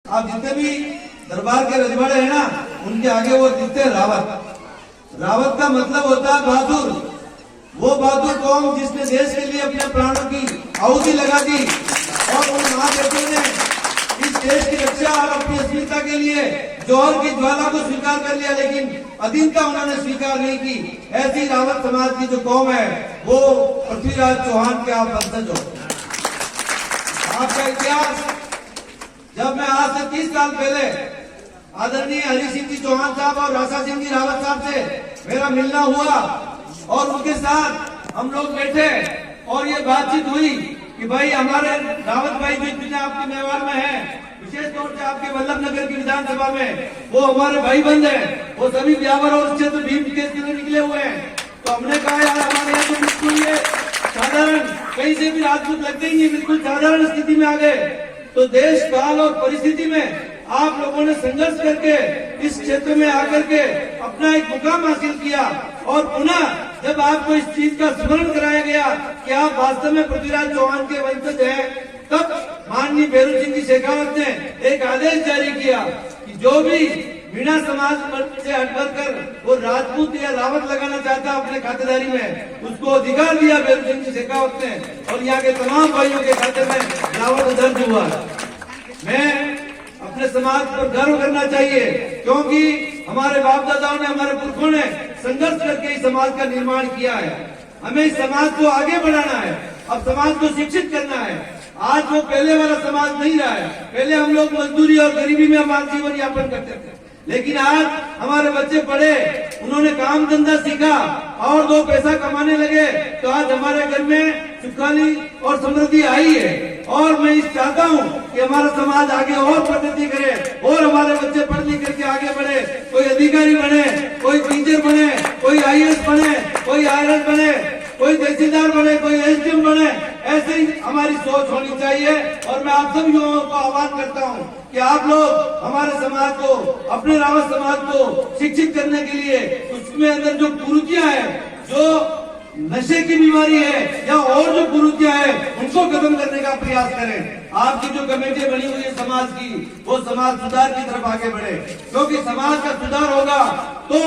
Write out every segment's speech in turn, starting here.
आप जितने भी दरबार के रजवाड़े हैं ना, उनके आगे वो दिखते हैं रावत। रावत का मतलब होता है बहादुर। वो बहादुर कौम जिसने देश के लिए अपने प्राणों की आहुति लगा दी और उन महादेवों ने इस देश की रक्षा और अपनी अस्मिता के लिए जौहर की ज्वाला को स्वीकार कर लिया, लेकिन अधीनता उन्होंने स्वीकार नहीं की। ऐसी रावत समाज की जो कौम है वो पृथ्वीराज चौहान के आप वंशज हो। आपका इतिहास, जब मैं आज से 30 साल पहले आदरणीय हरि सिंह जी चौहान साहब और राशा सिंह जी रावत साहब से मेरा मिलना हुआ और उनके साथ हम लोग बैठे और ये बातचीत हुई कि भाई हमारे रावत भाई जो इतने आपके मेवाड़ में है, विशेष तौर से आपके वल्लभ नगर की विधानसभा में, वो हमारे भाई बंद है, वो सभी ब्यावर और क्षेत्र भीम के निकले हुए हैं। तो हमने कहा यार हमारे यहाँ तो बिल्कुल ये साधारण, कहीं से भी राजपूत लगते ही नहीं, बिल्कुल साधारण स्थिति में आ गए। तो देश काल और परिस्थिति में आप लोगों ने संघर्ष करके इस क्षेत्र में आकर के अपना एक मुकाम हासिल किया और पुनः जब आपको इस चीज का स्मरण कराया गया कि आप वास्तव में पृथ्वीराज चौहान के वंशज हैं, तब माननीय भैरू सिंह जी शेखावत ने एक आदेश जारी किया कि जो भी मीणा समाज से हटकर कर वो राजपूत या रावत लगाना चाहता अपने खातेदारी में, उसको अधिकार दिया भैरू सिंह जी शेखावत ने और यहाँ के तमाम भाइयों के खाते में रावत दर्ज हुआ। मैं अपने समाज पर गर्व करना चाहिए क्योंकि हमारे बाप दादाओं ने, हमारे पुरखों ने संघर्ष करके इस समाज का निर्माण किया है। हमें इस समाज को आगे बढ़ाना है, अब समाज को शिक्षित करना है। आज वो पहले वाला समाज नहीं रहा है। पहले हम लोग मजदूरी और गरीबी में हमारा जीवन यापन करते थे, लेकिन आज हमारे बच्चे पढ़े, उन्होंने काम धंधा सीखा और 2 पैसा कमाने लगे, तो आज हमारे घर में सुखाली और समृद्धि आई है। और मैं इस चाहता हूँ कि हमारा समाज आगे और प्रगति करे और हमारे बच्चे पढ़ लिख करके आगे बढ़े, कोई अधिकारी बने, कोई टीचर बने, कोई IAS बने, कोई IRS बने, कोई तहसीलदार बने, कोई SDM बने। ऐसे ही हमारी सोच होनी चाहिए और मैं आप सब युवाओं को आह्वान करता हूँ कि आप लोग हमारे समाज को, अपने रावत समाज को शिक्षित करने के लिए उसमें अंदर जो कुरीतियां है, जो नशे की बीमारी है या और जो कुरीतियां है, उनको खत्म करने का प्रयास करें। आपकी जो कमेटी बनी हुई है समाज की, वो समाज सुधार की तरफ आगे बढ़े, क्योंकि समाज का सुधार होगा तो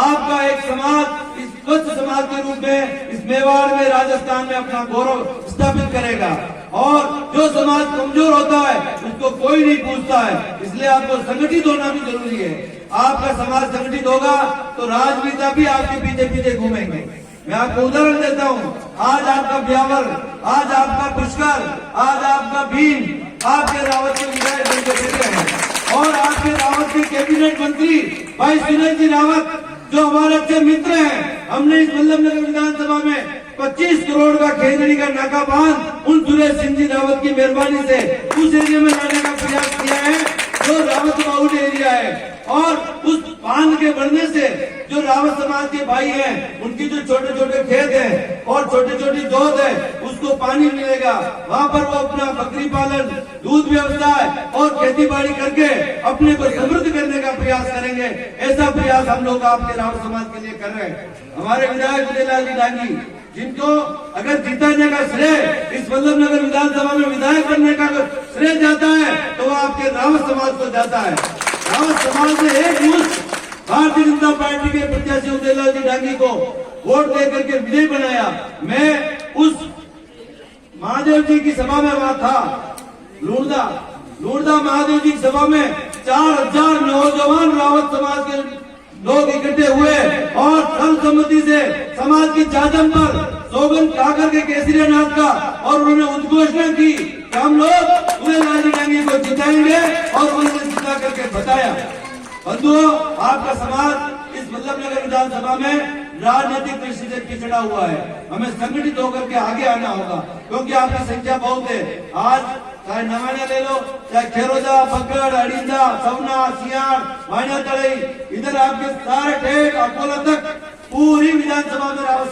आपका एक समाज इस स्वच्छ समाज के रूप में इस मेवाड़ में, राजस्थान में अपना गौरव स्थापित करेगा। और जो समाज कमजोर होता है उसको कोई नहीं पूछता है, इसलिए आपको संगठित होना भी जरूरी है। आपका समाज संगठित होगा तो राजनेता भी आपके पीछे पीछे घूमेंगे। मैं आपको उदाहरण देता हूँ, आज आपका ब्यावर, आज आपका पुष्कर, आज आपका भीम आपके रावत के विधायक बन के बैठे हैं और आपके रावत के कैबिनेट मंत्री भाई सुनील जी रावत जो हमारे अच्छे मित्र हैं। हमने इस वल्लभ नगर विधानसभा में 25 करोड़ का खेजड़ी का नाका बांध उन सुरेश सिंह जी रावत की मेहरबानी से उस एरिया में लाने का प्रयास किया है जो रावत बाहुल एरिया है। और उस बांध के बढ़ने से जो रावत समाज के भाई हैं, उनकी जो छोटे छोटे खेत हैं और छोटी छोटी जोत है, उसको पानी मिलेगा। वहाँ पर वो अपना बकरी पालन, दूध व्यवसाय और खेती बाड़ी करके अपने को समृद्ध करने का प्रयास करेंगे। ऐसा प्रयास हम लोग आपके रावत समाज के लिए कर रहे हैं। हमारे विधायक उदयलाल जी डांगी, जिनको अगर जीताने का श्रेय इस वल्लभ नगर विधानसभा में विधायक बनने का श्रेय जाता है तो वो आपके रावत समाज को जाता है। रावत समाज ने एक मुश्त भारतीय जनता पार्टी के प्रत्याशी उदयलाल जी डांगी को वोट देकर के विजयी बनाया। मैं उस महादेव जी की सभा में वहां था, लूणदा महादेव जी की सभा में 4000 नौजवान रावत समाज के लोग इकट्ठे हुए और सर्वसम्मति से समाज की चादम पर सौगंध खाकर के केसरियानाथ का और उन्होंने उद्घोषणा की कि हम लोग उदयलाल जी डांगी को जिताएंगे और उन्होंने जिता करके बताया। बंधुओं, आपका समाज इस वल्लभ नगर विधानसभा में राजनीतिक दृष्टि से पिछड़ा हुआ है। हमें संगठित होकर के आगे आना होगा क्योंकि आपकी संख्या बहुत है। आज चाहे नवाना ले लो, चाहे खेरोजा, बगड़, अड़ीदा, सवना, सियाड़, वाणिया तड़ई, इधर आपके सारे ठेठ अकोला तक पूरी विधानसभा में रावत